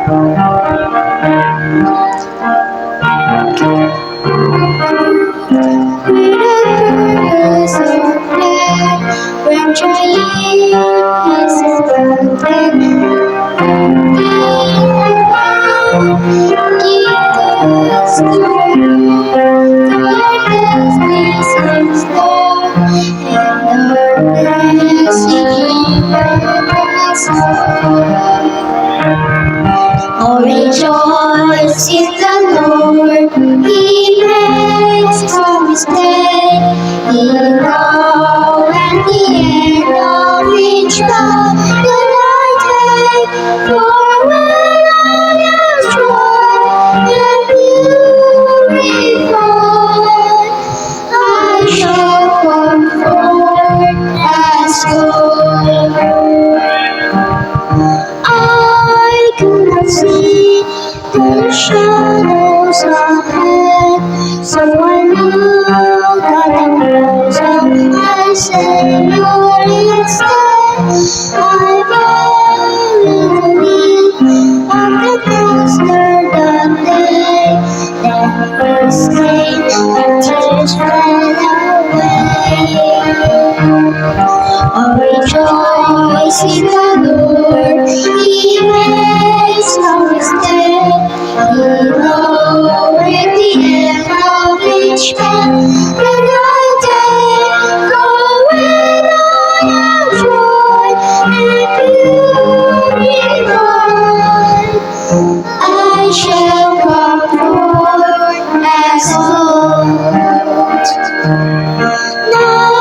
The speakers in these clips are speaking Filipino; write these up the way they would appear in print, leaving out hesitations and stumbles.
When trying is broken, oh, rejoice in the Lord, He makes promise day. He know at the end of each path that I take, for when I am strong and purified, I shall come forth as gold. I cannot see the shadows ahead, so I know that I rose up my Savior instead. I believe on the master that day, that first came and tears ran away. Oh, rejoice in the Lord, He makes no mistake. He knows at the end of each path that I take, for when I am joy and purified, I shall come forth as gold. Now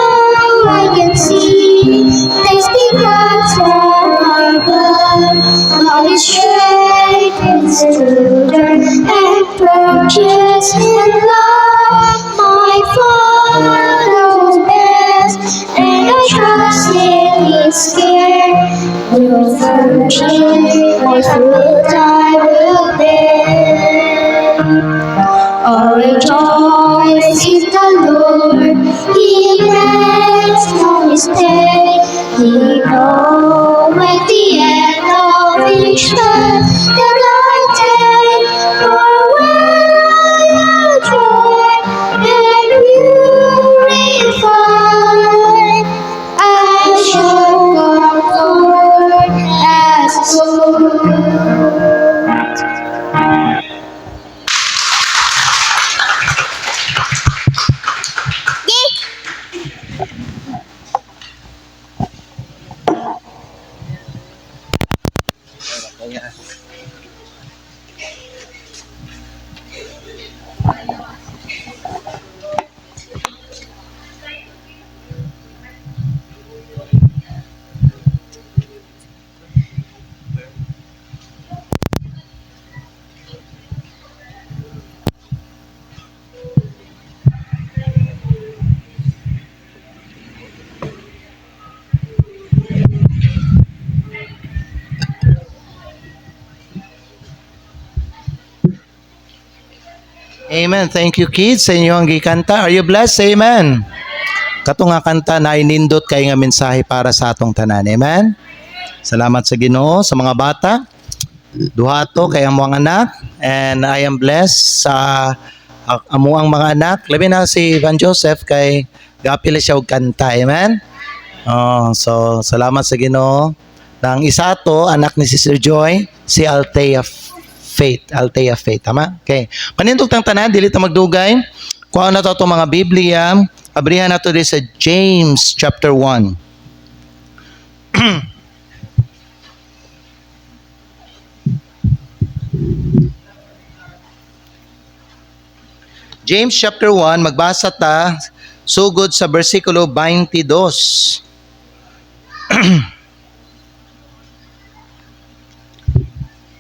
I can see tasting God's from above. God is straight, His children, and purchased in love. My Father knows best, and I trust in His care. Your virgin, my fruit I will bear. Oh, rejoice in the Lord, He makes no mistake. He knows at the end of each path that I take, for when I am joy and purified, I shall come forth as gold. Amen. Thank you, kids, sa inyong gikanta. Are you blessed? Amen. Kato nga kanta na inindot kay nga mensahe para sa atong tanan. Amen. Salamat sa Ginoo sa mga bata. Duha to kay among anak, and I am blessed sa amuang mga anak. Labi na si Van Joseph kay gapil siya og kanta. Amen. So salamat sa Ginoo. Nang isa to anak ni Sister Joy, si Althea Faith. Althea Faith, tama? Okay. Panindog tang tanan, dili ta magdugay. Kuha na to mga Biblia. Abrihan na to sa James chapter 1. James chapter 1, magbasa ta sugod sa bersikulo 22.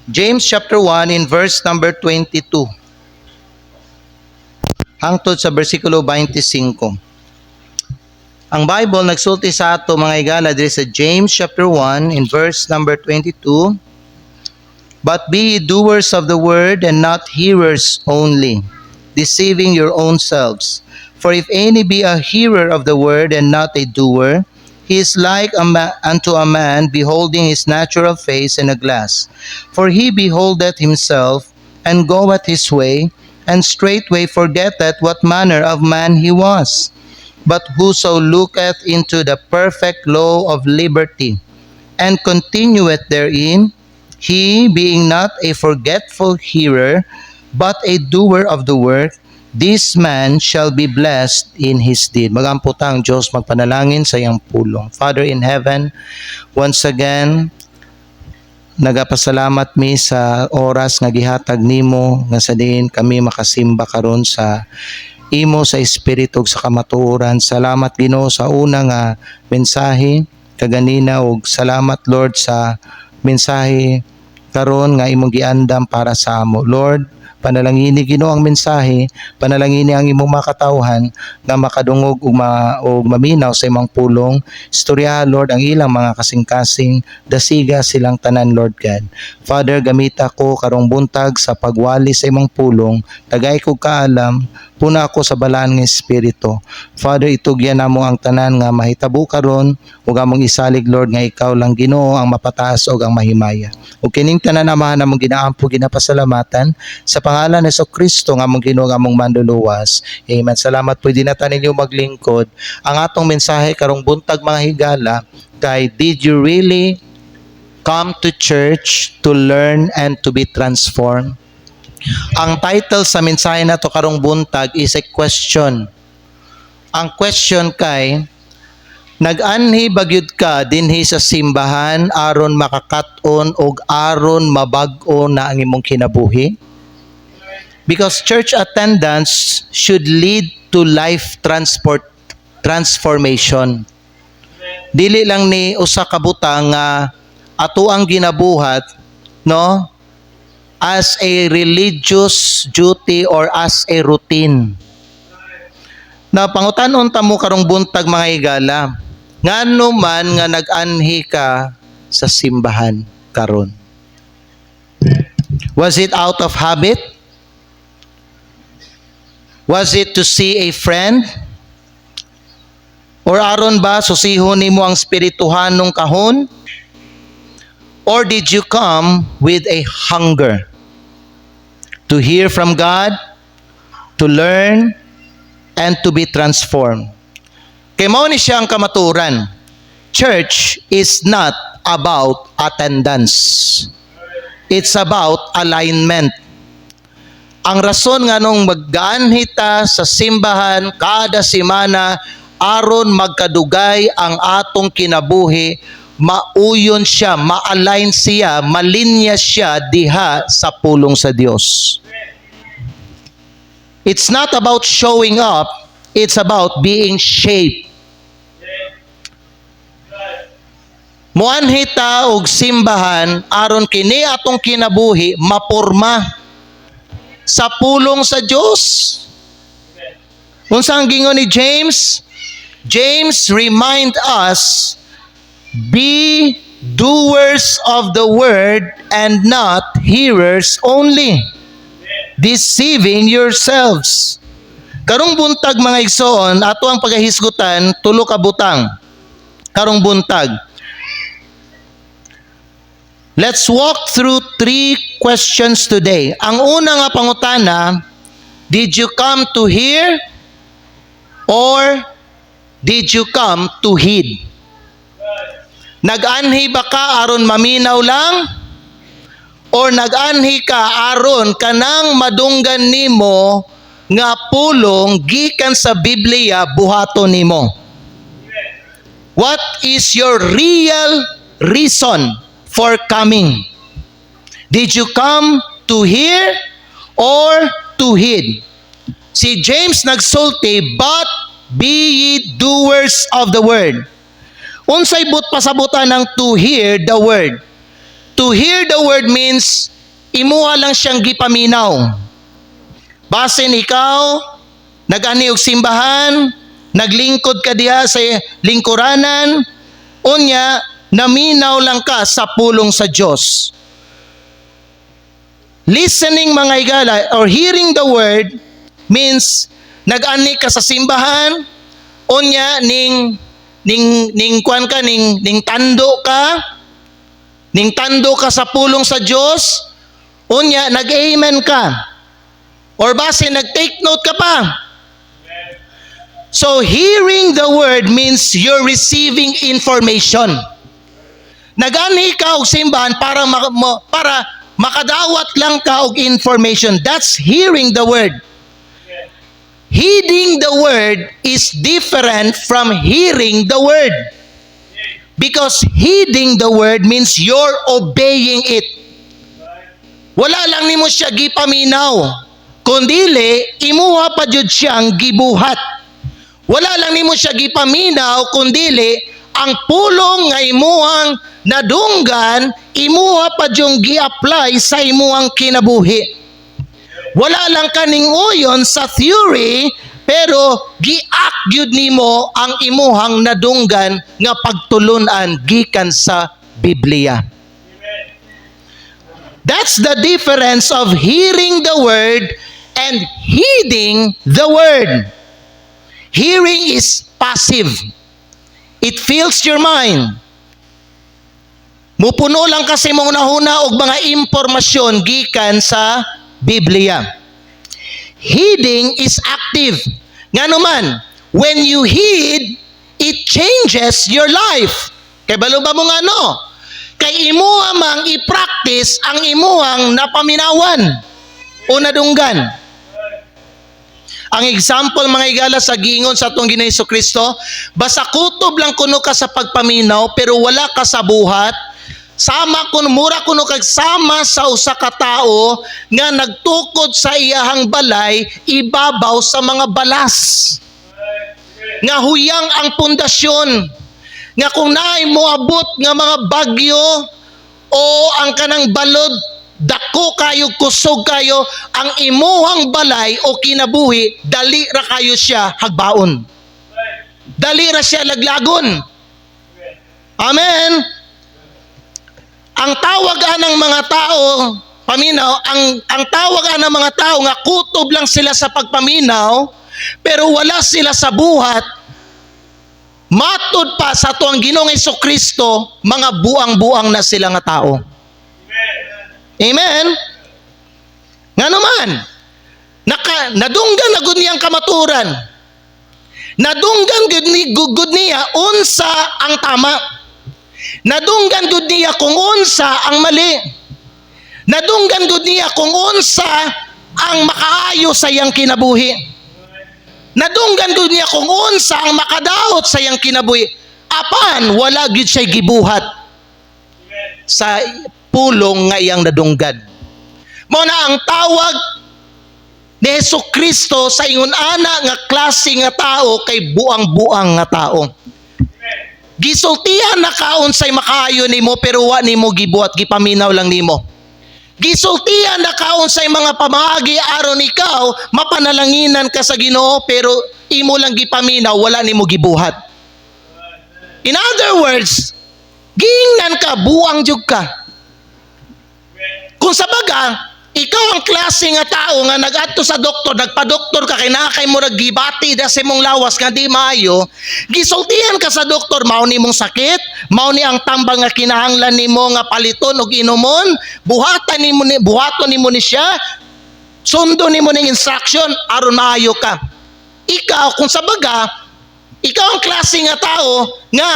James chapter 1 in verse number 22 hangtod sa bersikulo 25. Ang Bible nagsulti sa ato mga igala diri sa James chapter 1 in verse number 22. But be ye doers of the word and not hearers only, deceiving your own selves. For if any be a hearer of the word and not a doer, he is like unto a man beholding his natural face in a glass. For he beholdeth himself, and goeth his way, and straightway forgetteth what manner of man he was. But whoso looketh into the perfect law of liberty, and continueth therein, he being not a forgetful hearer, but a doer of the work, this man shall be blessed in his deed. Magamputang Diyos, magpanalangin sa iyang pulong. Father in heaven, once again, nagapasalamat mi sa oras nga gihatag nimo nga sa diin kami makasimba karon sa imo sa espiritu ug sa kamatuoran. Salamat Ginoo sa una nga mensahe kaganina ug salamat Lord sa mensahe karon nga imong giandam para sa amo. Lord, panalangini Ginoo ang mensahe, panalangini ang imong makatawhan nga makadungog ug maminaw sa imong pulong. Istorya Lord ang ilang mga kasing-kasing, dasiga silang tanan Lord God. Father, gamita ko karong buntag sa pagwali sa imong pulong, tagay ko kaalam, puna ako sa balaan ng Espiritu. Father, itugyan namo ang tanan nga mahitabo karon ug among isalig Lord nga ikaw lang Ginoo ang mapataas ug ang mahimaya. Ug kining tanan amahan namong ginaampo ginapasalamatan sa pangalan ni Kristo nga among Ginoo nga among manluluwas. Amen. Salamat po din natin ninyo maglingkod. Ang atong mensahe karong buntag mga higala kay did you really come to church to learn and to be transformed? Ang title sa mensahe na to karong buntag is a question. Ang question kay nag-anhi bagyud ka dinhi sa simbahan aron makakat-on og aron mabag-o na ang imong kinabuhi? Because church attendance should lead to life transformation. Dili lang ni usa ka butang nga ato ang ginabuhat, no? As a religious duty or as a routine. Na pangutan-on ta mo karong buntag mga higala, ngano man nga nag-anhi ka sa simbahan karon? Was it out of habit? Was it to see a friend? Or aron ba susihon nimo ang spirituhanong kahon? Or did you come with a hunger to hear from God, to learn, and to be transformed? Kay mao ni siya ang kamaturan. Church is not about attendance. It's about alignment. Ang rason nga nung mag-gaanhi ta sa simbahan kada semana aron magkadugay ang atong kinabuhi, mauyon siya, ma-align siya, malinya siya diha sa pulong sa Dios. It's not about showing up, it's about being shaped. Muanhi ta og simbahan aron kini atong kinabuhi maporma sa pulong sa Dios. Unsa ang gingon ni James? James remind us, be doers of the word and not hearers only, deceiving yourselves. Karong buntag mga igsoon, ato ang pagahisgutan tulo ka butang. Karong buntag. Let's walk through 3 questions today. Ang una nga pangutana, did you come to hear or did you come to heed? Nag-anhi ba ka aron maminaw lang? Or nag-anhi ka aron kanang madunggan nimo nga pulong gikan sa Biblia buhaton nimo? What is your real reason for coming? Did you come to hear or to heed? Si James nagsulti, but be ye doers of the word. Unsay pasabutan ng to hear the word? To hear the word means imuha lang siyang gipaminaw. Basin ikaw, nag-ani og simbahan, naglingkod ka diha sa lingkuranan, unya naminaw lang ka sa pulong sa Dios. Listening mga higala or hearing the word means nag-ani ka sa simbahan, unya ning ning kuan ka ning tando ka sa pulong sa Dios, unya nag-amen ka. Or base nag-take note ka pa. So hearing the word means you're receiving information. Nag-ani ka og simbahan para makadawat lang ka og information. That's hearing the word. Heeding the word is different from hearing the word. Because heeding the word means you're obeying it. Wala lang nimo siya gipaminaw, kundili imuha pa jud siyang gibuhat. Wala lang nimo siya gipaminaw, kundili ang pulong nga imuhang nadunggan, imuha pa jud gi-apply sa imuhang kinabuhi. Wala lang kaning uyon sa theory, pero gi-act gyud nimo ang imuhang nadunggan nga pagtulunan gikan sa Biblia. That's the difference of hearing the word and heeding the word. Hearing is passive. It fills your mind. Mupuno lang kasi mong nahuna og mga impormasyon gikan sa Biblia. Heeding is active. Nga naman, when you heed, it changes your life. Kay balo ba mo nga no? Kay imuha mang i-practice ang imuhang napaminawan o nadunggan. Ang example mga igala sa giingon sa atong Ginoong Hesukristo, basta kutob lang kuno ka sa pagpaminaw pero wala ka sa buhat, sama kuno mura kuno kag sama sa usa ka tawo nga nagtukod sa iyahang balay ibabaw sa mga balas. Nga huyang ang pundasyon. Nga kung naay moabot nga mga bagyo o ang kanang balod dako kayo, kusog kayo, ang imuhang balay o kinabuhi, dali ra kayo siya hagbaon. Dali ra siya laglagon. Amen. Ang tawag ng mga tao, paminaw, ang tawag ng mga tao nga kutob lang sila sa pagpaminaw, pero wala sila sa buhat, matod pa sa tuang Ginoong Hesukristo, mga buang-buang na sila nga tao. Amen? Nga naman, nadunggan na gud niyang kamaturan. Nadunggan gud niya unsa ang tama. Nadunggan gud niya kung unsa ang mali. Nadunggan gud niya kung unsa ang makaayo sa iyang kinabuhi. Nadunggan gud niya kung unsa ang makadaot sa iyang kinabuhi. Apan wala gid siya gibuhat sa pulong nga iyang nadunggan. Mao na ang tawag ni Hesukristo sa ingon ana nga klase nga tao kay buang-buang nga tao. Gisultihan na ka unsay makaayo nimo pero wa nimo gibuhat, gipaminaw lang nimo. Gisultihan na ka unsay mga pamaagi aron ikaw mapanalanginan ka sa Ginoo pero imo lang gipaminaw, wala nimo gibuhat. In other words, giingnan ka, buang jud ka. Kung sa baga, ikaw ang klase nga tao nga nag-adto sa doktor, nagpa-doktor ka kay nakay mo naggibati da sa imong lawas nga di maayo, gisultihan ka sa doktor, mao ni mong sakit, mao ni ang tambal nga kinahanglan nimo nga paliton og inumon, buhaton nimo ni siya, sundo nimo ning instruction aron maayo ka. Ikaw kung sa baga, ikaw ang klase nga tao nga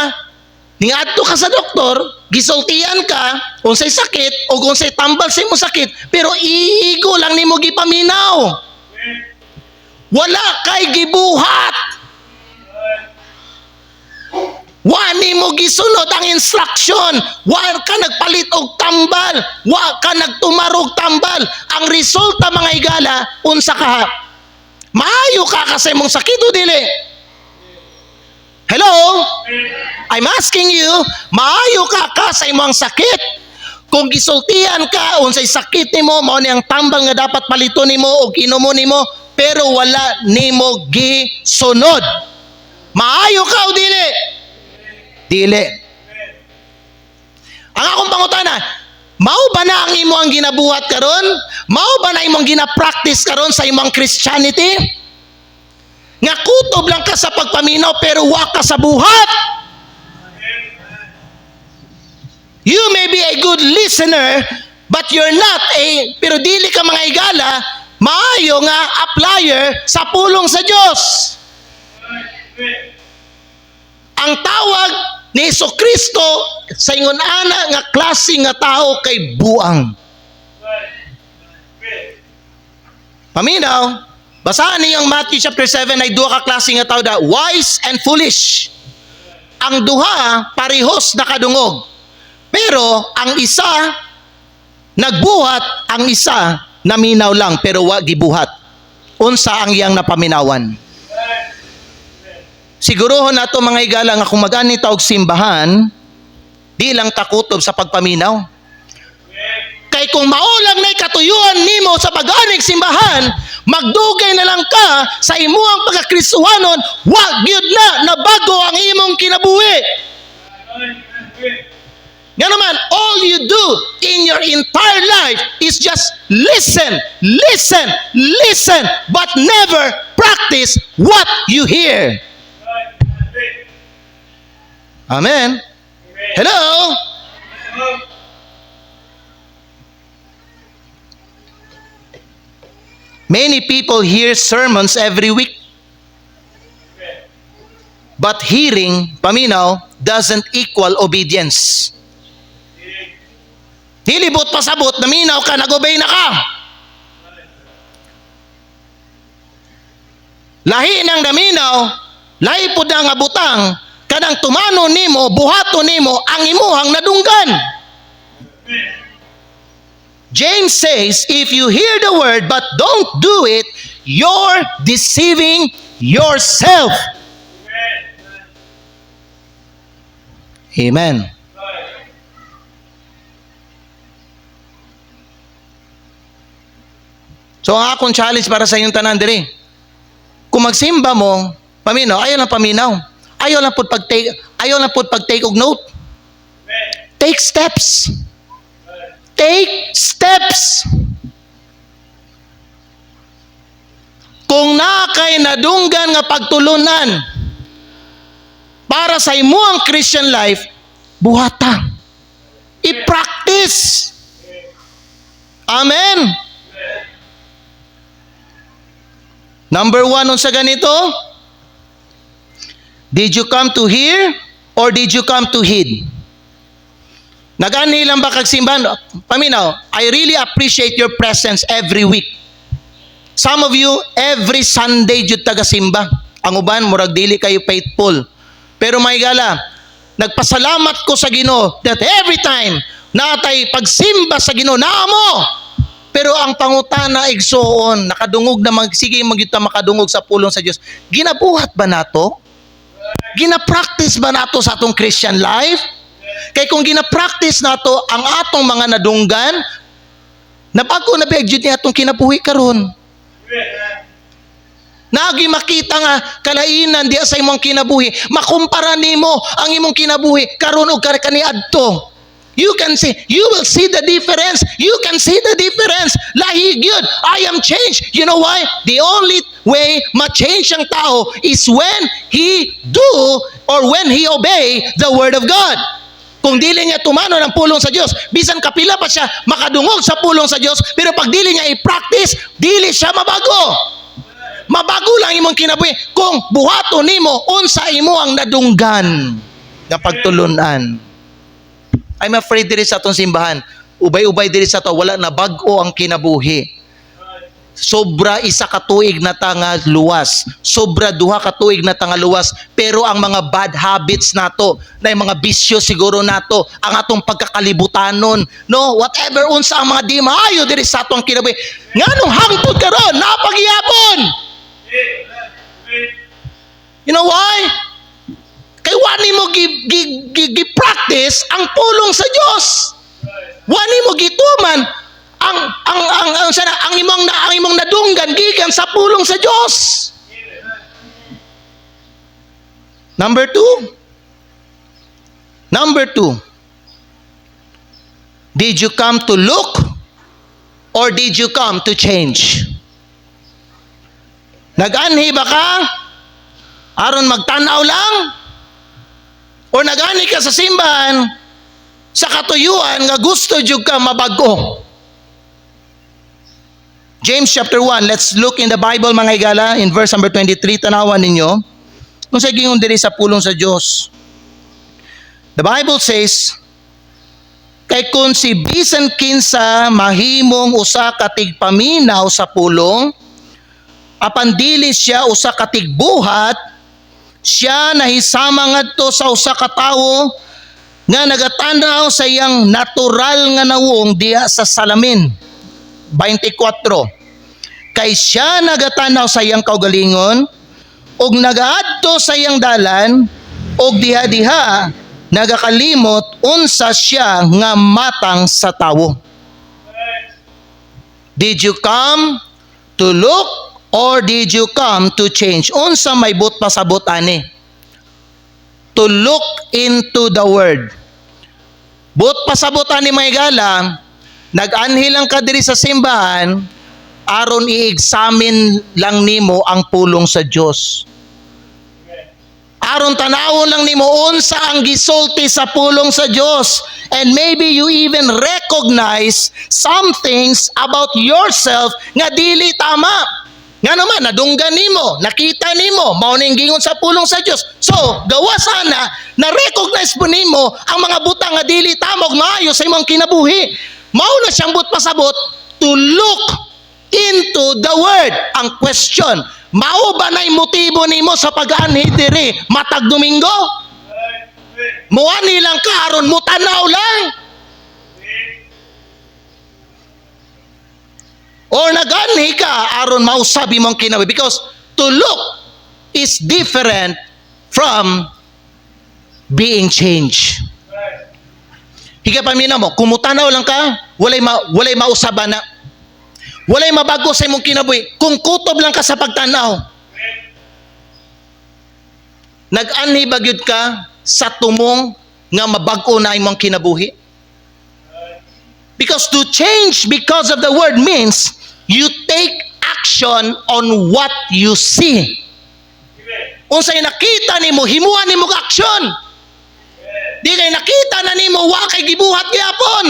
niadto ka sa doktor, gisultihan ka unsay sakit o unsay tambal sa imong sakit, pero iigo lang nimo gipaminaw. Wala kay gibuhat. Wa nimo gisunod ang instruction. Wa ka nagpalit og tambal. Wa ka nagtumarog tambal. Ang resulta mga igala, unsa ka? Maayo ka sa imong sakit o dili? Hello? I'm asking you, maayo ka sa imong sakit? Kung gisultihan ka, unsay sakit nimo, mao ni ang tambal nga dapat paliton nimo o inumo nimo, pero wala nimo gisunod. Maayo ka o dili? Dili. Ang akong pangutana, mao ba na ang imo ang ginabuhat karon? Mao ba na imong gina-practice karon sa imong Christianity? nga kutob lang ka sa pagpaminaw pero wa ka sa buhat. You may be a good listener, but you're not pero dili ka mga higala, maayo nga applyer sa pulong sa Dios. Ang tawag ni Jesucristo sa ingon ana nga klase nga tao kay buang. Paminaw, basahan niyo ang Matthew chapter 7 ay duha ka klase nga tao da, wise and foolish. Ang duha parehos nakadungog. Pero ang isa nagbuhat, ang isa naminaw lang pero wa gibuhat. Unsa ang iyang napaminawan? Sigurohon nato mga higala nga kung mag-ani ta og simbahan, di lang takutob sa pagpaminaw. Kay kung maulang na'y katuyuan nimo sa pag-anig simbahan, magdugay na lang ka sa imuang pagkakristuhanon, wa gyud na bago ang imong kinabuhi. Nga naman, all you do in your entire life is just listen, listen, listen, but never practice what you hear. Amen. Hello? Many people hear sermons every week. But hearing, paminaw, doesn't equal obedience. Hilibot pasabot, naminaw ka, nag-obey na ka. Lahi ng naminaw, lahi po na nga butang, kanang tumano nimo, buhato nimo, ang imuhang nadunggan. James says, if you hear the word but don't do it, you're deceiving yourself. Amen. So ang akong challenge para sa inyong tanan diri, kung magsimba mo, paminaw, ayaw lang paminaw. Ayaw lang pud pag-take og note. Take steps. Take steps. Kung nakay nadunggan nga pagtulunan para sa imuang Christian life, buhata. I-practice. Amen. Number 1 unsa ganito? Did you come to hear or did you come to heed? Nag-ani lang ba kag simbahan? Paminaw, I really appreciate your presence every week. Some of you, every Sunday jud taga-simba. Ang uban, murag dili kayo faithful. Pero may gala, nagpasalamat ko sa Ginoo that every time natay pagsimba sa Ginoo, naamo. Pero ang pangutana igsoon, nakadungog na sige magyuta makadungog sa pulong sa Dios. Ginabuhat ba nato? Gina-practice ba nato sa atong Christian life? Kay kung gina-practice nato ang atong mga nadunggan, nabago na ba jud ni atong kinabuhi karon? Nagi makita nga kalainan diya sa imong kinabuhi, makumpara nimo ang imong kinabuhi karon ug kaniadto. You will see the difference. You can see the difference. Lahi gyud, I am changed. You know why? The only way ma-change ang tao is when he do or when he obey the word of God. Kung dili niya tumano ng pulong sa Dios, bisan kapila pa siya makadungog sa pulong sa Dios, pero pag dili niya i-practice, dili siya mabago. Mabago lang imong kinabuhi kung buhaton nimo unsa imo ang nadunggan nga pagtulunan. I'm afraid diri sa atong simbahan, ubay-ubay diri sa to, wala na bag-o ang kinabuhi. Sobra isa ka tuig na tanga luwas, sobra duha ka tuig na tanga luwas, pero ang mga bad habits nato, na yung mga bisyo siguro nato, ang atong pagkakalibutanon, no, whatever unsa ang mga di maayo diri sa atong kinabuhi, nganong hangtod karon napagyapon. You know why? Kay wani mo gi-practice ang pulong sa Dios. Wani mo gituman ang imong nadunggan gikan sa pulong sa Dios. Number 2. Did you come to look or did you come to change? Nag-anhi ba ka Aron magtanaw lang? O nagani ka sa simbahan sa katuyuan nga gusto jud ka mabago? James chapter 1, let's look in the Bible mga higala, in verse number 23, tanawan ninyo. Kung sa gingon diri sa pulong sa Dios. The Bible says, kay kung si bisan kinsa mahimong usa ka tigpaminaw sa pulong, apan dili siya usa ka tigbuhat, siya nahisama ngadto sa usa ka tawo nga nagatanaw sa iyang natural nga nawong diha sa salamin. 24. Kay siya nagatanaw sa iyang kaugalingon ug nagaadto sa iyang dalan ug diha-diha nagakalimot unsa siya nga matang sa tawo. Did you come to look or did you come to change? Unsa may but pasabot ani? To look into the word. But pasabot ani mga higala, nag-anhi lang ka diri sa simbahan aron i-examine lang nimo ang pulong sa Dios. Aron tanawon lang nimo unsa ang gisulti sa pulong sa Dios. And maybe you even recognize some things about yourself nga dili tama. Nga naman, nadunggan nimo, nakita nimo, mao ning gingon sa pulong sa Dios. So, gawa sana na recognize mo nimo ang mga butang nga dili tama ug maayo sa imong kinabuhi. Mao na siyang but pasabot to look into the word. Ang question, mao ba nay motibo nimo sa pag-anhi diri matag Domingo? Muani lang ka aron mutanaw lang? Or nag-anhi ka aron mausabi mong kinabuhi? Because to look is different from being changed. Higa pamina mo, kumutanaw lang ka, walay mausaban na. Walay mabago sa imong kinabuhi. Kung kutob lang ka sa pagtanaw. Nag-anhi ba gyud ka sa tumong nga mabago na imong kinabuhi? Because to change because of the word means you take action on what you see. Unsay nakita nimo, himuan nimo ka aksyon. Di kay nakita na nimo, wa kay gibuhat gyapon.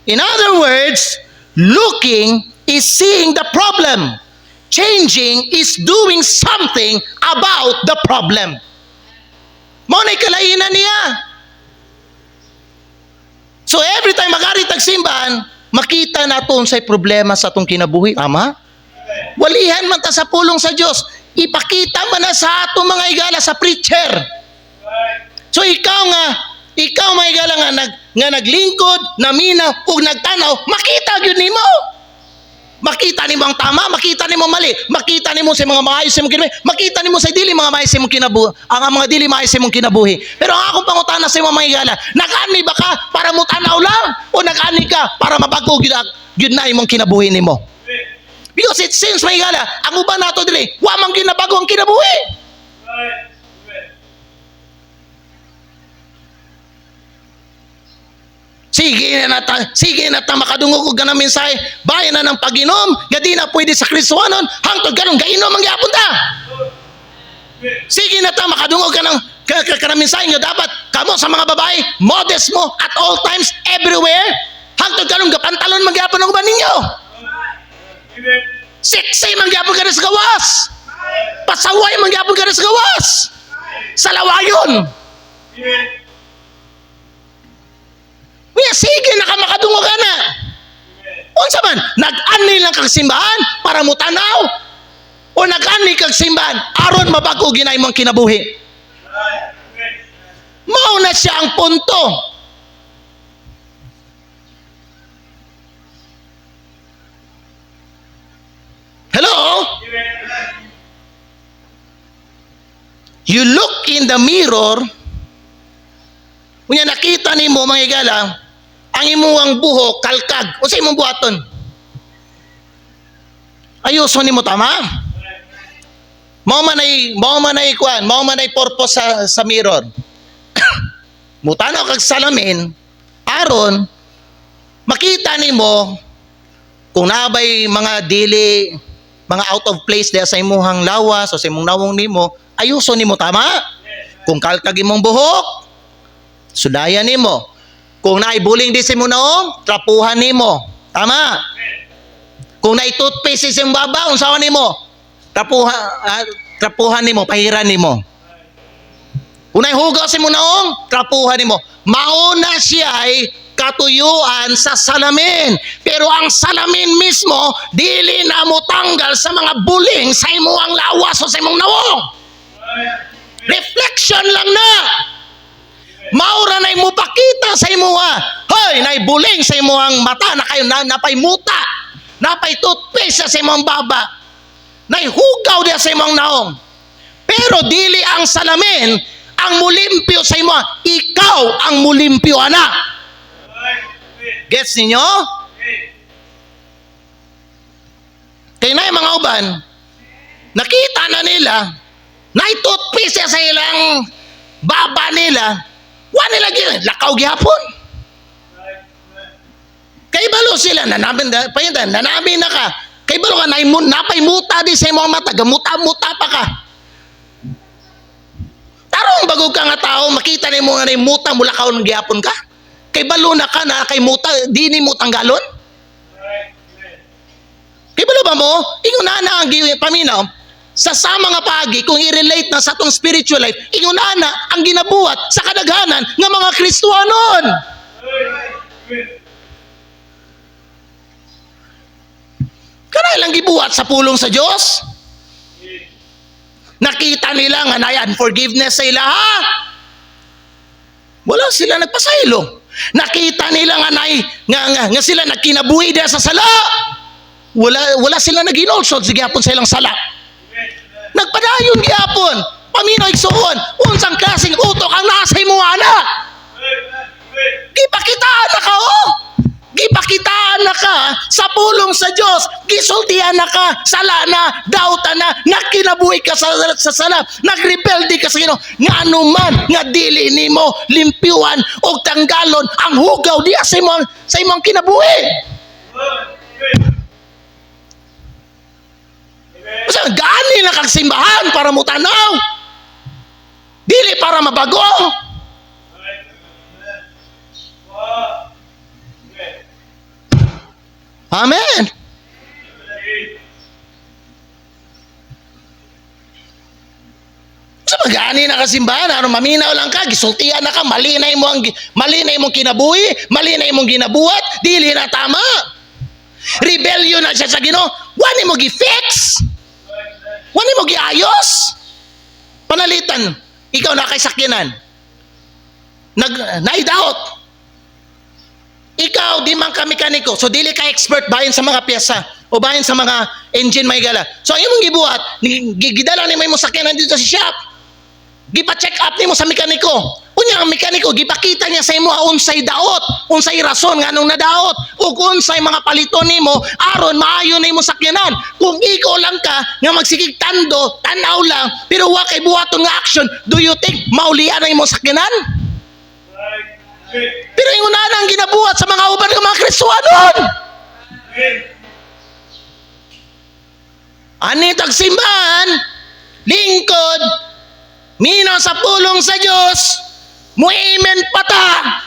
In other words, looking is seeing the problem. Changing is doing something about the problem. Mao nay kalainan niya. So every time magari tag simbahan, makita naton say problema sa atong kinabuhi, ama? Walihan man ta sa pulong sa Dios. Ipakita man na sa atong mga higala sa preacher. So ikaw mga higala nga naglingkod, namina ug nagtanaw, makita gyud nimo. Makita nimo ang tama, makita nimo mali, makita nimo sa mga maayos sa imong kinabuhi, makita nimo sa dili mga maayos sa imong kinabuhi, ang mga dili maayos sa imong kinabuhi. Pero ang akong pangutana sa imong mga higala, nag-ani ba ka para mo tanaw lang o nag-ani ka para mabago gyud na imong kinabuhi nimo? Because it seems mga higala, ang uban nato dili, wa man ginabago ang kinabuhi. Sige na ta makadungog og ganang mensahe. Bayan na ng pag-inom, nga di na pwede sa Kristohanon, hangtod ganong gainom ang gyapon ta. Sige na ta makadungog ka ng mensahe nga dapat kamo sa mga babae, modest mo at all times, everywhere, hangtod ganong gapantalon man gyapon ang uban ninyo. Sexy man gyapon ka sa gawas. Pasaway man gyapon ka sa gawas. Sa lawayon. Sige na ka makadungog ka na. Unsa man, nag-ani lang kag simbahan para mo tanaw o nag-ani kag simbahan aron mabago ginay mong kinabuhi? Mao na siya ang punto. Hello? You look in the mirror, unya nakita nimo mga higala, ang imong buhok kalkag. O sa imong buhaton? Ayuso nimo tama? Mao man ay purpose sa mirror. Mutanaw kag salamin aron makita nimo kung nabay mga dili mga out of place diya sa imuhang lawas o sa imong nawong nimo, ayuso nimo, tama? Kung kalkag imong buhok, sudayan nimo. Kung naibuling di sa imong naong, trapuhan nimo. Tama? Kung nai-toothpaste sa imong baba, unsaon nimo? Trapuhan nimo, pahiran nimo. Kung naihugaw sa imong naong, trapuhan nimo. Mauna siya ay katuyuan sa salamin. Pero ang salamin mismo, dili na mo tanggal sa mga buling sa imong lawas o sa imong nawong. Reflection lang na. Maura na mo pakita sa imuha. Hoy, naibuling sa imuhang mata na kayo napay muta. Napay toothpaste sa imong baba. Naihugaw dia sa imong naong. Pero dili ang salamin ang mulimpyo sa imo. Ikaw ang mulimpyo, anak. Gets ninyo? Kaya na yung mga uban, nakita na nila, naitutpis sa ilang baba nila, wala nila gila, lakaw gihapon. Kay balo sila, nanami na ka, kay balo ka, napay muta di sa mga mata, gamuta-muta pa ka. Tarong bago ka nga tao, makita ni mo nga na muta mula ka ng gihapon ka. Kay balo na ka na, kay muta, di ni mo tanggalon. Kay balo ba mo, inguna ang paminaw, sa mga pagi, kung i-relate na sa itong spiritual life, inguna ang ginabuhat sa kadaghanan ng mga Kristiyanon. Kanay lang gibuhat sa pulong sa Diyos. Nakita nila nga na unforgiveness sa ila, ha? Wala sila nagpasaylo. Nakita nila nga sila nagkinabuhi diya sa sala. Wala sila naginolsod sa gihapon sa ilang sala. Nagpadayon gihapon. Paminaw igsuon, unsang klaseng utok ang nasa imo anak. Gipakitaan na ka, oh. Gipakitaan na ka sa pulong sa Diyos. Gisultihan na ka, sala na, dauta na, nakinabuhi ka sa sala, nagrebelde ka sa Ginoo. Nga anuman nga dili nimo limpyuan o tanggalon ang hugaw diya sa imong kinabuhi. Kasi gani na kag simbahan para mo tanaw. Dili para mabago. Amen. Sa magani na kasimbahan, maminaw lang ka, gisultihan na ka, mali na imong kinabuhi, mali na imong ginabuhat, dili na tama. Rebellion na siya sa Ginoo, wani mo gi-fix, wani mo gi-ayos. Panalitan, ikaw na kay sakyanan, naidaot. Ikaw, di man ka mekaniko. So, dili ka expert bahin sa mga pyesa o bahin sa mga engine may gala. So, ang imong gibuhat, gidala ni mo sakyanan dito sa shop. Gipa-check up ni mo sa mekaniko. Unya ang mekaniko, gipakita niya sa imo unsay daot, unsay rason nga nung nadaot, o unsay mga paliton nimo aron maayo na imo sakyanan. Kung ikaw lang ka nga magsigig tando, tanaw lang, pero wa kay buhaton nga action, do you think maulian na imo sakyanan? Pero yung una ang ginabuhat sa mga uban ng mga Kristiyanon. Ani tagsimbahan, lingkod, minaw sa pulong sa Diyos, muimen pata,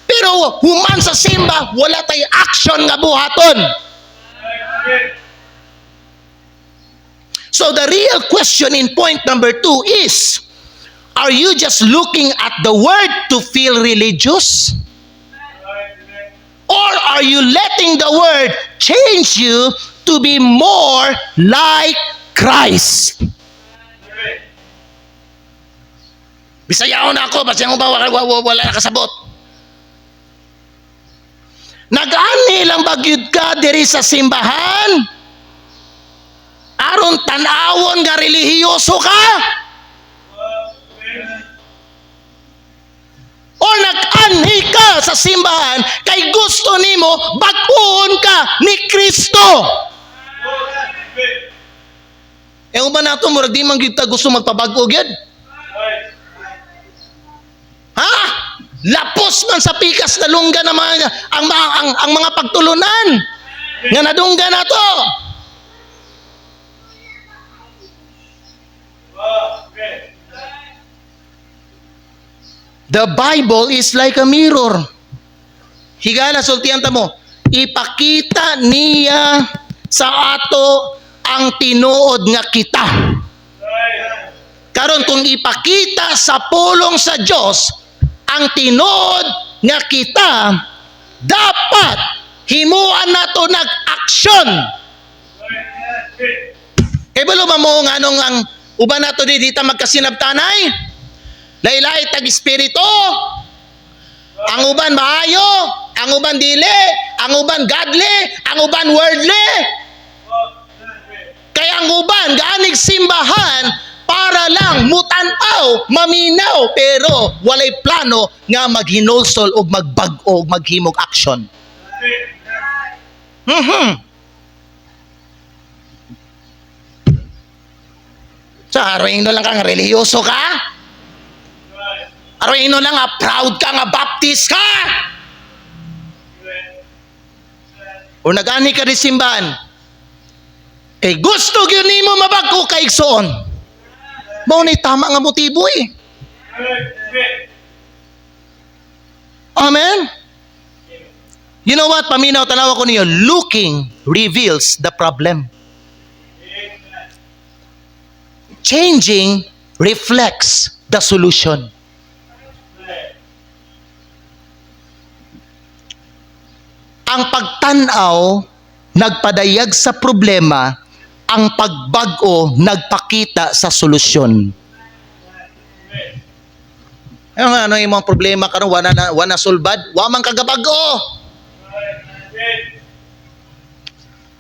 pero human sa simba, wala tay action nga buhaton. So the real question in point number 2 is, are you just looking at the word to feel religious? Or are you letting the word change you to be more like Christ? Bisayaon ako, basyaon ba wala nakasabot? Nag-ani lang bagyud ka diri sa simbahan? Aron tanawon nga relihiyoso ka? O nag-anhi ka sa simbahan kay gusto nimo bag-on ka ni Kristo? E ba nato murag di man gyud ta gusto magpabag-o gyud? Ha? Lapos man sa pikas na lungga na ang mga pagtulunan nga nadungga na to. The Bible is like a mirror. Higala, sultihan ta mo. Ipakita niya sa ato ang tinuod nga kita. Karon kung ipakita sa pulong sa Dios ang tinuod nga kita, dapat himuan nato nag-aksyon. Kay balo mo nga anong ang uban nato dita magkasinabtanay? Laylay tag espiritu. Ang uban maayo, ang uban dili, ang uban godly, ang uban worldly. Kaya ang uban gaanig simbahan para lang mutanaw, maminaw, pero walay plano nga maghinulsol og magbag-o og maghimog aksyon. So, aroin lang kang reliyoso ka? Aroin lang nga proud ka nga baptist ka? O nag-ani ka rin simbahan? Eh gusto yun ni mo mabagko ka igsoon. Mao ni tama nga motibo eh. Amen? You know what? Paminaw, tanawa ko niyo. Looking reveals the problem. Changing reflects the solution. Ang pagtanaw nagpadayag sa problema, ang pagbago nagpakita sa solusyon. Ano yung mga problema karon wana sulbad, wa man kagabago.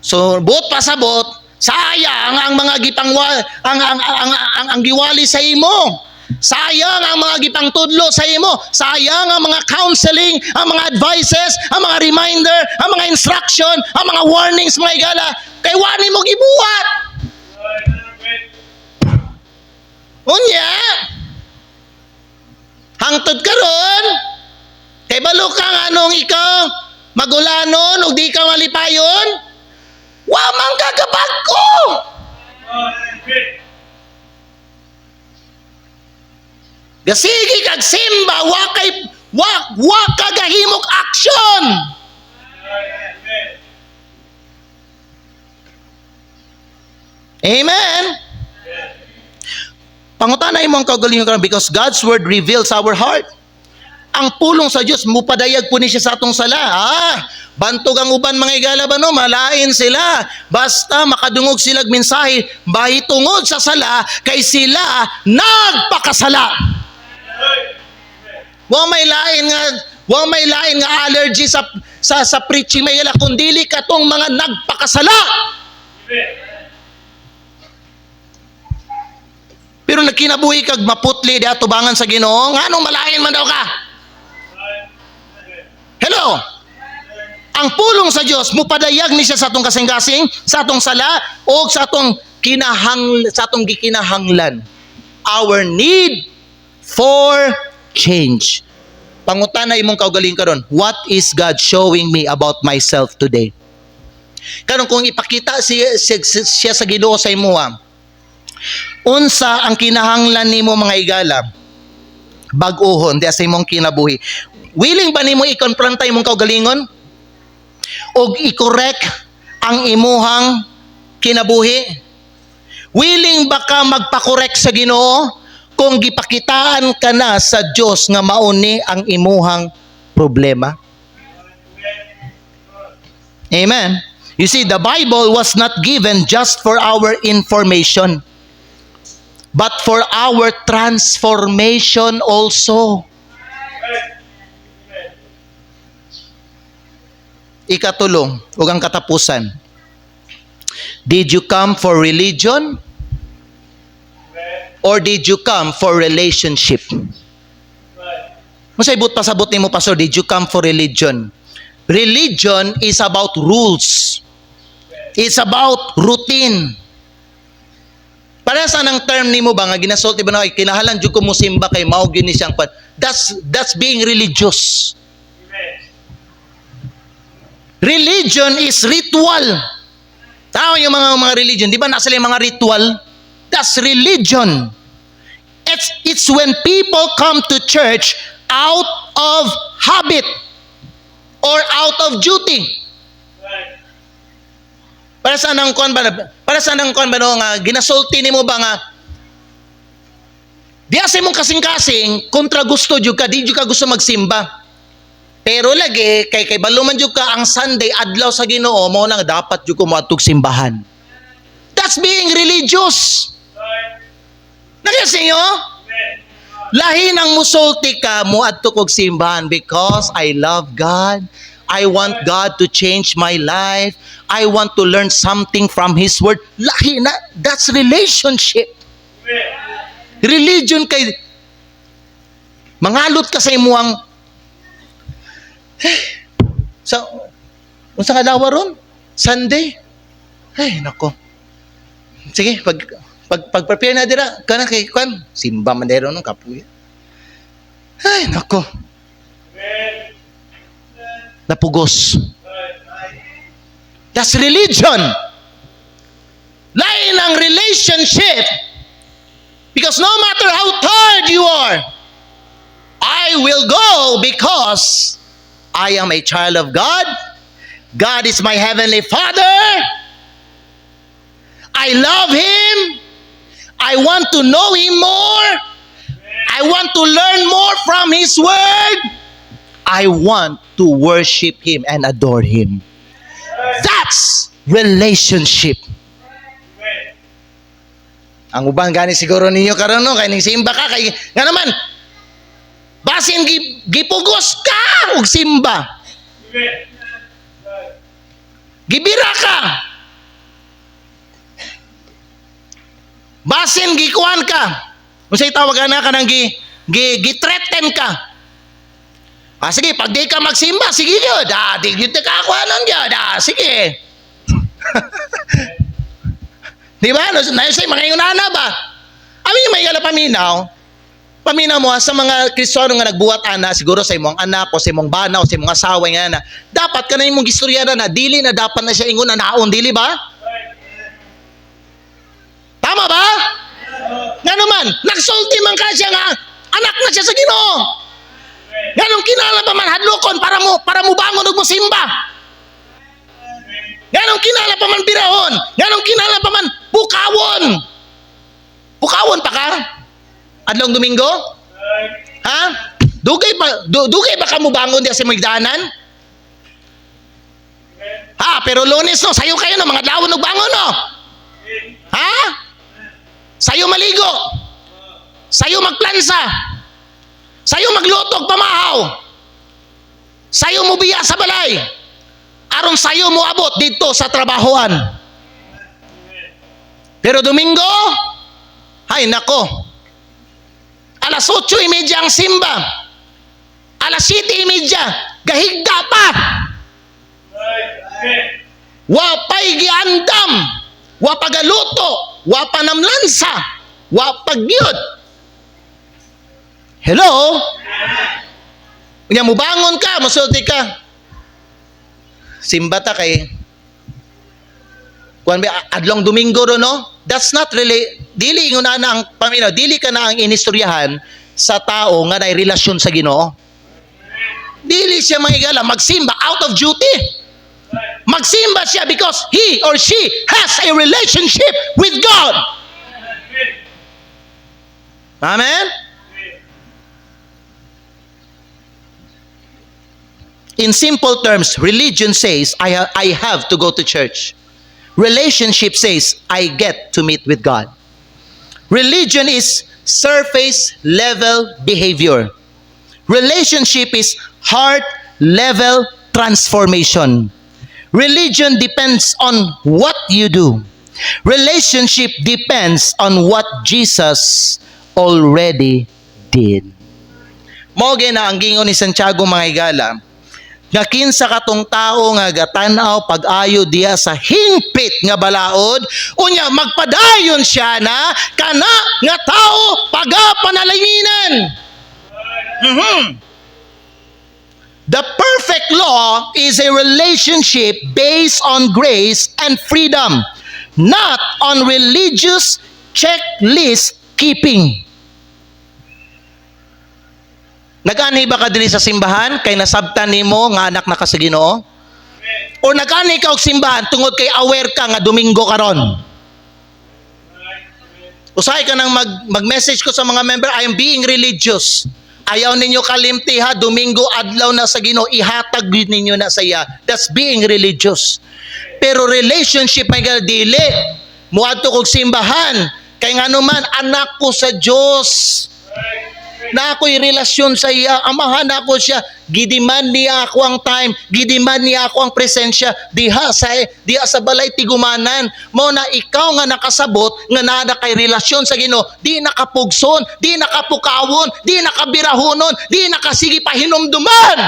So buot pasabot, sayang ang mga ang giwali sa imo. Sayang ang mga gipang tudlo sa imo. Sayang ang mga counseling, ang mga advices, ang mga reminder, ang mga instruction, ang mga warnings, mga igala. Kay wani mo gibuhat. Unya, hangtod karon, kay balo kang anong ikaw, magulanon, o di ka malipayon, wa man kagabag ko. Gasigi kag simba, wa kagahimok action. Amen. Pangutanay mo ang kaugalingon karon because God's word reveals our heart. Ang pulong sa Dios mupadayag po ni siya sa atong sala. Bantog ang uban mga igala ba no, malain sila. Basta makadungog sila mensahe, bahitungod sa sala kay sila nagpakasala. Wa may lain nga allergy sa preaching may gala kundili katong mga nagpakasala. Pero nagkinabuhi kag maputli di atubangan sa Ginoo, nganong malain man daw ka? Hello. Ang pulong sa Dios mupadayag ni siya sa atong kasing-kasing, sa atong sala o sa atong gikinahanglan. Our need for change. Pangutana imong kaugaling karon, what is God showing me about myself today? Karon kung ipakita siya sa Ginoo sa imuha, unsa ang kinahanglan nimo mga igala? Bag-ohon di sa imong kinabuhi. Willing ba nimo i-confront imong kaugalingon? O i-correct ang imuhang kinabuhi? Willing ba ka magpa-correct sa Ginoo kung gipakitaan ka na sa Dios nga mauni ang imuhang problema? Amen. You see, the Bible was not given just for our information, but for our transformation also. Ikatulong, ug ang katapusan. Did you come for religion? Or did you come for relationship? Masay but pasabot nimo pastor, did you come for religion? Religion is about rules. It's about routine. Para sa nang term nimo ba nga ginasulti ba na kinahanglan jud ko mo simba kay mao gyud ni siyang that's being religious. Religion is ritual. Tao yung mga religion, di ba nasa yung mga ritual? That's religion. It's when people come to church out of habit or out of duty. Para sa nang kon ba no nga ginasulti nimo ba nga diya sa imong kasing-kasing kontra gusto jud ka, di jud ka gusto magsimba. Pero lagi kay baluman jud ka ang Sunday adlaw sa Ginoo mao nang dapat jud ko moadtog simbahan. That's being religious. Nakasinyo? Lahi nang musulti ka moadto kog simbahan because I love God. I want God to change my life. I want to learn something from His Word. Lahi na, that's relationship. Religion kay mangalot ka sa imuang unsa ka dawa ron? Sunday. Ay, nako. Sige, pag-prepare na dira, kana kay kwan, simba man dero nung kapuya. Ay, nako. Napugos. That's religion. Lain ang relationship. Because no matter how tired you are, I will go because I am a child of God. God is my heavenly Father. I love Him. I want to know Him more. I want to learn more from His Word. I want to worship Him and adore Him. That's relationship. Ang uban gani siguro ninyo karon no kay ning simba ka kay nga naman basin gipugos ka og simba. Gibira ka. Basin gikuan ka. Unsay tawag ana ka nang gi-threaten ka. Sige, pag di ka magsimba, sige yun. Di yun ka ako anong yun. Sige. Di ba? Nayosay, mga yunana ba? Amin yung may paminaw mo sa mga Kristiyano nga nagbuhat ana, siguro sa imong anak o sa imong bana o sa imong asawa nga na, dapat ka na imong gistorya na dili na dapat na siya ingon na naon, dili ba? Tama ba? Nga naman, nagsulti man ka siya nga, anak na siya sa Ginoo. Ganong kinala pa man hadlokon para mo bangon ug mosimba. Ganong kinala pa man birahon. Ganong kinala pa man bukawon. Bukawon pa ka? Adlong Domingo? Ha? Dugay ba ka mo bangon diya sa migdanan? Ha, pero Lunes no, sayo kayo no, mga adlaw og bangon no. Ha? Sayo maligo. Sayo magplansa. Sayo maglutog pamahaw. Sayo mo biya sa balay. Aron sayo mo abot dito sa trabahoan. Pero Domingo, ay nako. Alas 8:30 ang simba. Alas 7:30, gahigda pa. Wapay giandam. Wapagaluto. Wapanamlansa. Wapagyud. Hello? Kanya mo bangon ka, masulti ka. Simba ta kay kuan ba adlong Domingo ro no? That's not really dili ingon na ang paminaw, dili ka na ang inistoryahan sa tao nga nay relasyon sa Ginoo. Dili siya mangigala magsimba out of duty. Magsimba siya because he or she has a relationship with God. Amen? In simple terms, religion says, I have to go to church. Relationship says, I get to meet with God. Religion is surface level behavior. Relationship is heart level transformation. Religion depends on what you do. Relationship depends on what Jesus already did. Moge na ang gingon ni Santiago mga higala, nga kinsa katong tao nga gatanaw pag-ayo diya sa hingpit nga balaod, unya magpadayon siya na kana nga tao pagapanalanginan. The perfect law is a relationship based on grace and freedom, not on religious checklist keeping. Nag-ani ba ka diri sa simbahan kay nasabtan nimo nga anak na ka sa Ginoo? O nag-ani ka og simbahan tungod kay aware ka nga Domingo karon? Usahay ka nang mag-message ko sa mga member, I am being religious. Ayaw ninyo kalimti ha, Domingo adlaw na sa Ginoo, ihatag ninyo na sa iya. That's being religious. Pero relationship may dili. Muadto kog simbahan kay nganuman anak ko sa Dios. Na ako'y relasyon sa iya, amahan ako siya, gidiman niya ako ang time, gidiman niya ako ang presensya, diha sa balay tigumanan, mo na ikaw nga nakasabot, nga nada kay relasyon sa Ginoo, di nakapugson, di nakapukawon, di nakabirahonon, di nakasigi pahinumduman.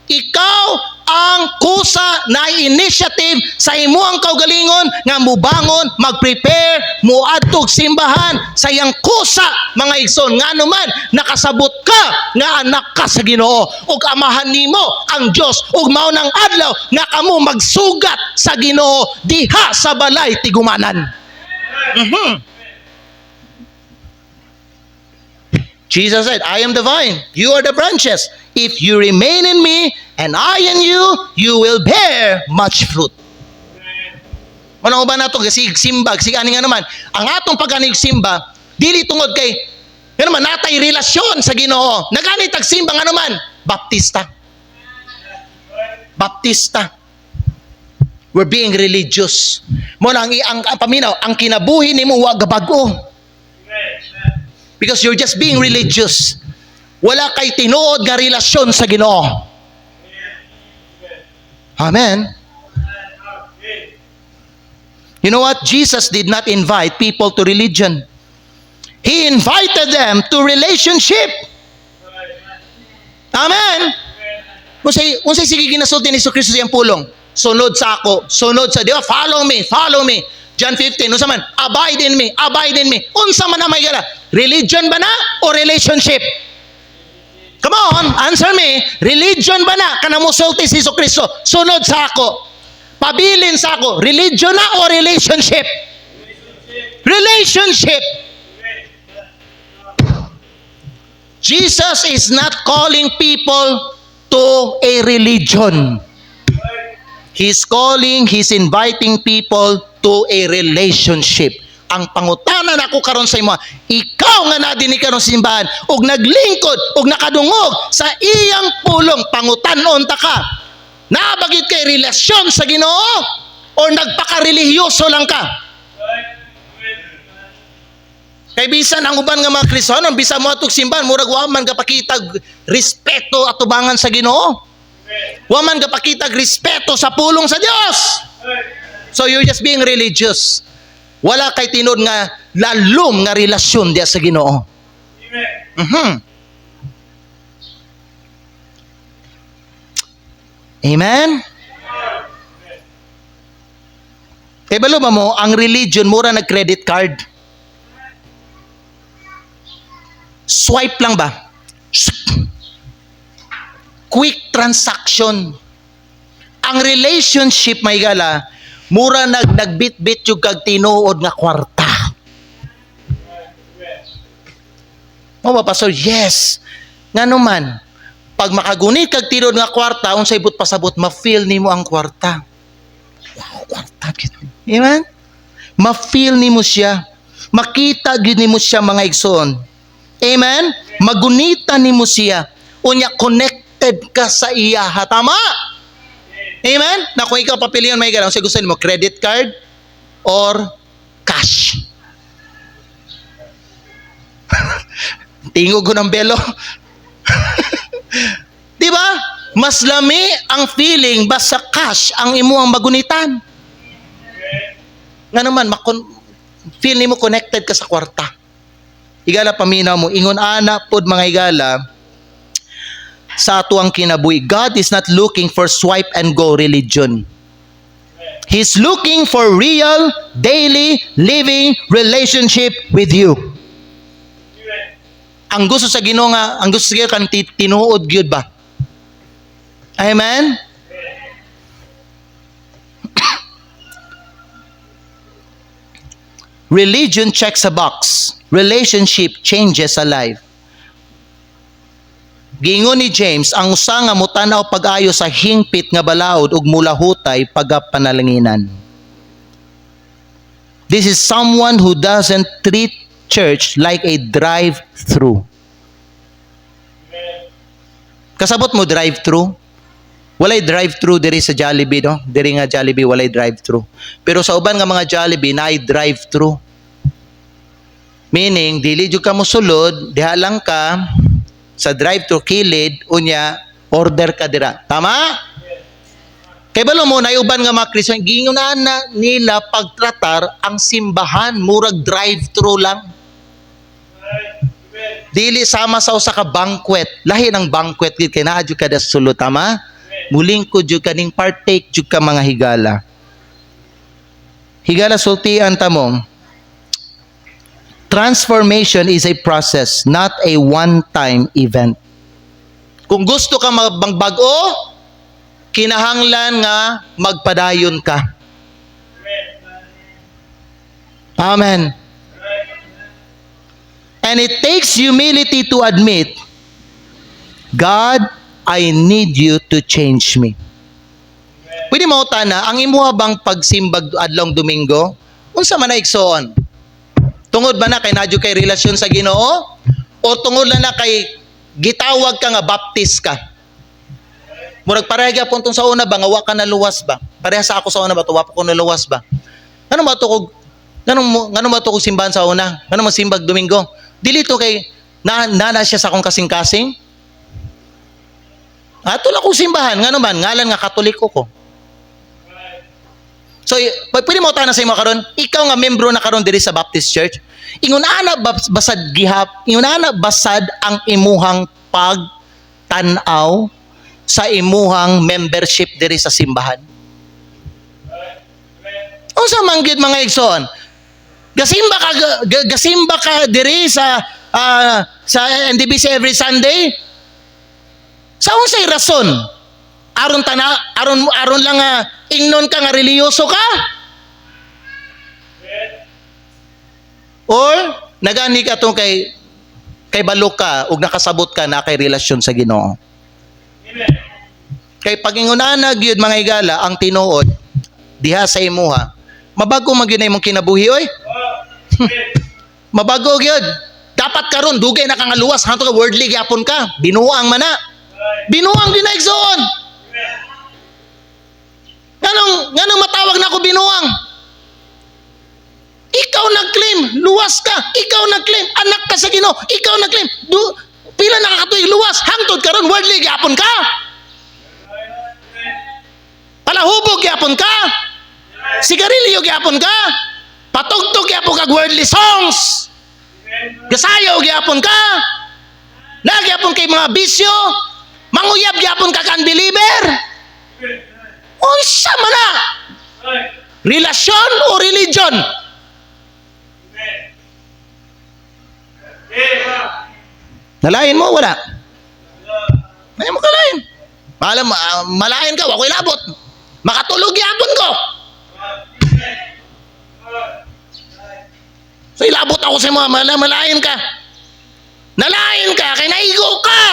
Ikaw ang kusa na initiative sa imuang kaugalingon nga mubangon, mag-prepare, muadtog simbahan sa iyang kusa mga igsoon. Nga naman, nakasabot ka nga anak ka sa Ginoo ug amahan nimo ang Dios ug mao nang adlaw nga kamo magsugat sa Ginoo diha sa balay tigumanan. Jesus said, I am the vine, you are the branches. If you remain in me, and I in you, you will bear much fruit. Ano ba nato kasi simba, kasi ani nga naman, ang atong pag-anig simba, dili tungod kay, nga naman, natay relasyon sa Ginoo. Nagani tag simba nga naman, baptista. Baptista. We're being religious. Mo na ang paminaw, ang kinabuhi nimo wa gabago. Because you're just being religious. Wala kay tinuod nga relasyon sa Ginoo. Amen. You know what? Jesus did not invite people to religion. He invited them to relationship. Amen. Unsay sige ginasulti ni Kristo sa iyang pulong? Sunod sa ako, sunod sa Dios. Follow me, follow me. John 15, unsa man? Abide in me, abide in me. Unsa man na may gala? Religion ba na o relationship? Come on, answer me. Religion ba na? Kana mo sulti si Kristo. Sunod sa ako. Pabilin sa ako. Religion na o relationship? Relationship. Jesus is not calling people to a religion. He's inviting people to a relationship. Ang pangutanan ako karon sa imo, ikaw nga nadini karon sa simbahan ug naglingkod ug nakadungog sa iyang pulong, pangutanon ta ka. Nabagit kay relasyon sa Ginoo o nagpaka-relihiyoso lang ka? Kay bisan ang uban nga mga Kristiyano, bisan mo atong simbahan, murag wa man kapakitag respeto at tubangan sa Ginoo. Wa man kapakitag respeto sa pulong sa Dios. So you're just being religious. Wala kay tinod nga lalom nga relasyon diya sa Ginoo. Amen? Kay balo ba mo, ang religion mura nag credit card. Swipe lang ba? Quick transaction. Ang relationship may gala, mura nagbit-bit yung kag tinuod nga kwarta. O ba, Pastor? Yes. Nga naman, pag makagunit kag tinuod nga kwarta, unsay but pasabot, ma-feel nimo ang kwarta. Wow, kwarta. Amen? Ma-feel nimo siya. Makita gid nimo siya mga igsoon. Amen? Magunita nimo siya. Unya, connected ka sa iya. Tama? Amen? Na kung ikaw papilihan may gano'n, gusto mo, credit card or cash? Tingog ko ng belo. Di ba? Mas lami ang feeling basta cash ang imuang magunitan. Nga naman, feel ni mo connected ka sa kwarta. Igala paminaw mo, ingon ana pod mga igala, sa atuang kinabuhi. God is not looking for swipe and go religion. He's looking for real, daily, living relationship with you. Ang gusto sa Ginoo nga, ang gusto sa Ginoo kan tinuod gyud ba? Amen? Religion checks a box. Relationship changes a life. Giingon ni James, ang usa nga mutanaw pag-ayo sa hingpit nga balaod ug mulahutay pagapanalanginan. This is someone who doesn't treat church like a drive-through. Kasabot mo drive-through? Walay drive-through diri sa Jollibee, no? Diri nga Jollibee walay drive-through. Pero sa uban nga mga Jollibee naay drive-through. Meaning dili jud ka mo sulod, diha lang ka sa drive-thru kilid unya order ka dira. Tama? Kay balo mo na uban nga mga Kristiyan gingunan na nila pagtratar ang simbahan murag drive-thru lang. Dili sama sa usa ka banquet. Lahi ng banquet gid kay naa jud kada sulod, tama? Muling ko jud kaning partake jud ka mga higala. Higala sultian ta mo. Transformation is a process, not a one-time event. Kung gusto ka magbago, kinahanglan nga magpadayon ka. Amen. And it takes humility to admit, God, I need you to change me. Pwede mo na, ang imuha bang pagsimbag adlong Domingo, unsa man na igsoon? Tungod ba na kay nadyo kay relasyon sa Ginoo? O tungod na kay gitawag ka nga baptist ka? Murag pareha gyapon tong sa una ba nga wa ka naluwas ba? Pareha sa ako sa una ba to wa pa ko naluwas ba? Ngano ba to kog simbahan sa una? Ngano man simbag Domingo? Dili to kay nana siya sa akong kasing-kasing? Ato lang kong simbahan, ngano man ngalan nga Katoliko ko. So, pwede mo tayo na sa imo karon, ikaw nga membro na karon diri sa Baptist Church, ingon ana basad ang imuhang pagtanaw sa imuhang membership diri sa simbahan. Unsa man gyud mga igsoon? Gasimba ka diri sa NDBC every Sunday? Sa unsay rason? Aron lang ingnon ka nga reliyoso ka? Or nagani ka tong kay balok ka ug nakasabot ka na kay relasyon sa Ginoo. Kay pagingunana gyud mga higala ang tinuod diha sa imuha. Mabago man gyud na imong kinabuhi oy. Mabago gyud. Dapat karon dugay na ka nga luwas hanto ka worldly gyapon ka. Binuang man na. Binuang din na igsoon. Nganong matawag na ako binuang? Ikaw nag-claim, luwas ka. Ikaw nag-claim, anak ka sa Ginoo. Ikaw nag-claim, pila nakakatuig luwas, hangtod ka ron, worldly gyapon ka. Palahubog gyapon ka. Sigarilyo gyapon ka. Patugtog gyapon ka worldly songs. Gasayaw gyapon ka. Nagyapon kay mga bisyo. Manguyab gyapon ka kan believer. Unsa man na? Relasyon o religion? Nalain mo wala? Ay mo kalain. Malain ka, wakoy labot. Makatulog yapon ko. So ilabot ako sa mga malain ka. Nalain ka kay naigo ka.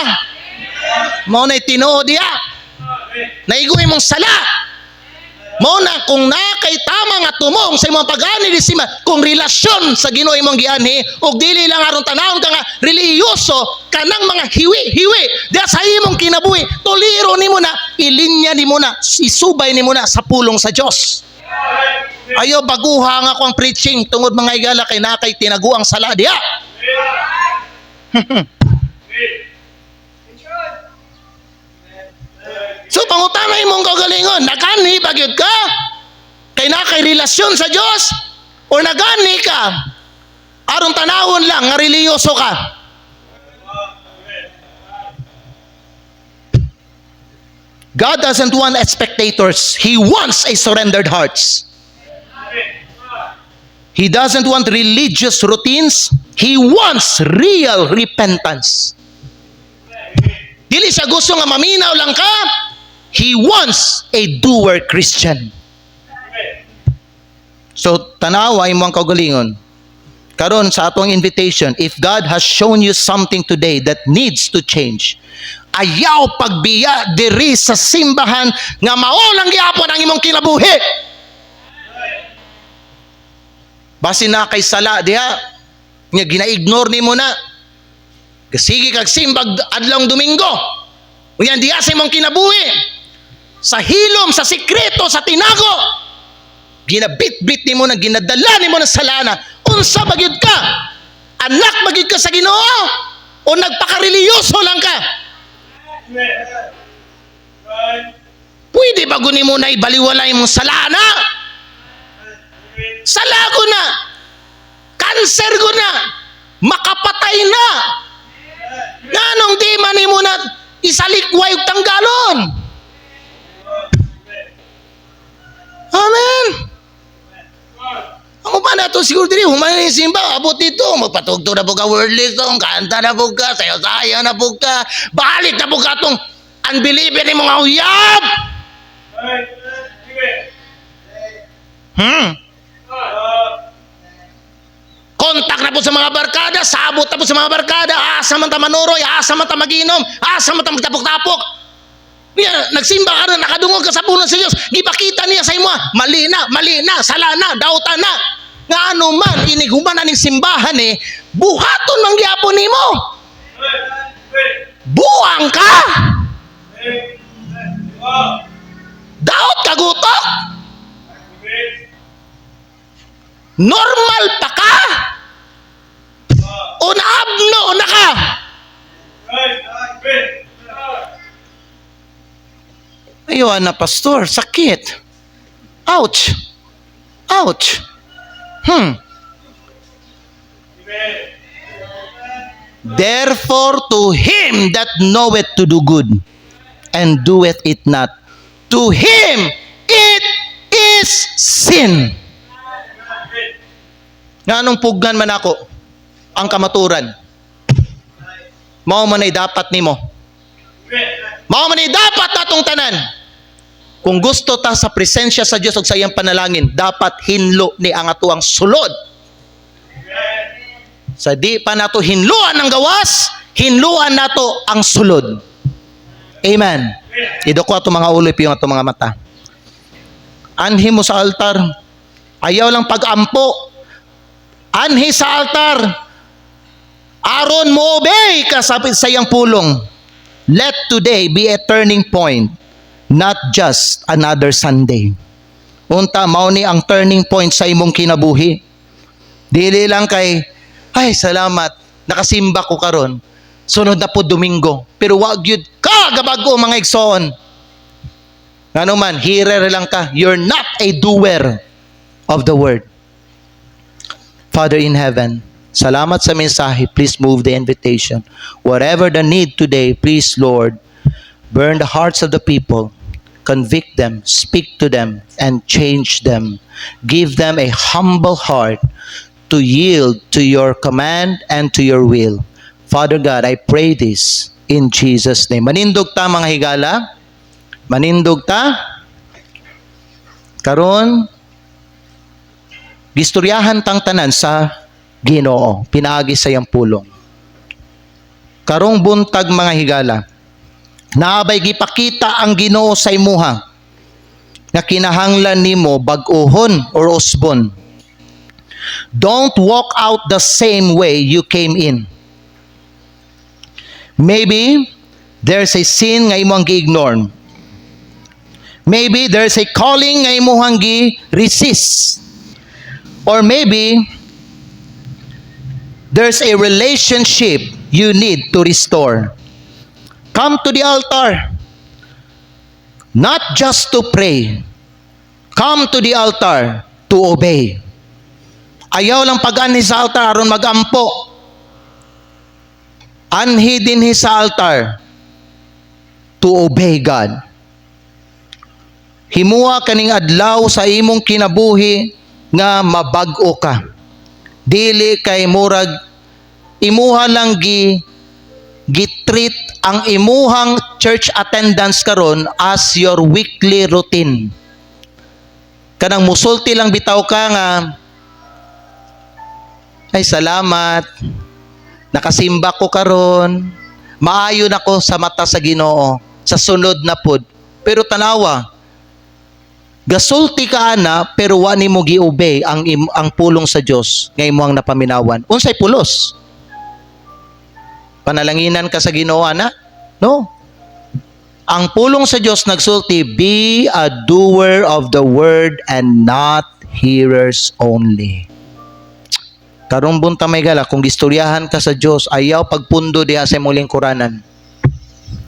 Mao na tinuod diha. Naigo imong sala. Mao na kung nakay tama nga tumong sa imong pag-ani di sima kung relasyon sa Ginoo imong gianhi ug dili lang aron tanawon ka nga reliyoso kanang mga hiwi diha sa imong kinabuhi toliro nimo na ilinya nimo na isubay nimo na sa pulong sa Dios. Ayo baguha nga ako ang preaching tungod mga higala kay nakay tinaguang sala diha. So pangutana imong kagalingon, nagani ba gyud ka? Kay nakay relasyon sa Dios o nagani ka? Aron tanawon lang nga reliyoso ka. God doesn't want spectators. He wants a surrendered hearts. He doesn't want religious routines. He wants real repentance. Dili siya gusto nga maminaw lang ka. He wants a doer Christian. So, tanawa imong kaugalingon. karon sa atong invitation, if God has shown you something today that needs to change, ayaw pagbiya diri sa simbahan nga maulang gyapon ang imong kinabuhi. Basi na kay sala diha nga gina-ignore nimo na. Sige kag simbag adlong Domingo. Unya diha sa imong kinabuhi. Sa hilom, sa sikreto, sa tinago. Ginabit-bit nimo na, ginadala nimo na salana. Unsa bagyud ka? Anak bagyud ka sa Ginoo o nagpakareliyoso lang ka? Pwede ba guni mo na ibaliwalay mong salana? Sala ko na. Kanser ko na. Makapatay na. Nganong di man mo na isalikway ug tanggalon? Amen. Ang upa na ito siguro diri, humanin yung simba, abot dito, magpatugtog na po ka wordless tong, kanta na po ka, sayo-sayo na po ka, balik na po ka tong unbeliever ni mga uyab. Kontak na po sa mga barkada, sabot na po sa mga barkada, asa man ta manuroy, asa man ta maginom, asa man ta magtapok-tapok. Niya, nagsimba ka na, nakadungog ka sa puno sa Diyos, gipakita niya sa imo, mali na, sala na, dauta na. Nga ano man, iniguman na ning simbahan buhaton mang gyapon nimo. Buang ka. Daot ka gutok. Normal pa ka. O naabno na ka. Ayun na, pastor, sakit. Ouch. Ouch. Therefore, to him that knoweth to do good, and doeth it not, to him it is sin. Nganong pugnan man ako ang kamaturan? Mao man ay dapat nimo. Mao man ay dapat natong tanan. Kung gusto ta sa presensya sa Dios ug sa iyang panalangin, dapat hinlo ni ang atuang sulod. Sa di pa nato hinluan ang gawas, hinluan nato ang sulod. Amen. Idoko ato mga ulo piyo ato mga mata. Anhi mo sa altar. Ayaw lang pag-ampo. Anhi sa altar. Aron mo obey ka sa iyang pulong. Let today be a turning point, not just another Sunday. Unta mao ni ang turning point sa imong kinabuhi. Dili lang kay ay salamat nakasimba ko karon. Sunod na po Domingo. Pero wag gyud ka gabago mga igsoon. Ngano man hearer lang ka. You're not a doer of the word. Father in heaven, salamat sa mensahe. Please move the invitation. Whatever the need today, please Lord, burn the hearts of the people. Convict them, speak to them, and change them. Give them a humble heart to yield to your command and to your will. Father God, I pray this in Jesus' name. Manindog ta mga higala. Manindog ta. Karon, gistoryahan tang tanan sa Ginoo. Pinaagi sa iyang pulong. Karong buntag mga higala. Naabay gipakita ang Ginoo sa imuha nga kinahanglan nimo bag-ohon or usbon. Don't walk out the same way you came in. Maybe there's a sin nga imong gi-ignore. Maybe there's a calling nga imong gi-resist. Or maybe there's a relationship you need to restore. Come to the altar. Not just to pray. Come to the altar to obey. Ayaw lang pag-anhi sa altar aron mag-ampo. Anhi dinhi sa altar to obey God. Himuha kaning adlaw sa imong kinabuhi nga mabag-o ka. Dili kay murag imuha lang gitreat ang imuhang church attendance karon as your weekly routine. Kanang musulti lang bitaw ka nga Ay salamat. Nakasimba ko karon. Maayo na ko sa mata sa Ginoo sa sunod na pod. Pero tanawa, gasulti ka ana pero wa nimo giobey ang pulong sa Dios nga imo ang napaminawan. Unsay pulos? Panalanginan ka sa Ginoo ana? No. Ang pulong sa Dios nagsulti, be a doer of the word and not hearers only. Karong bunta may gala, kung gistoryahan ka sa Dios, ayaw pagpundo diha sa muling kuranan.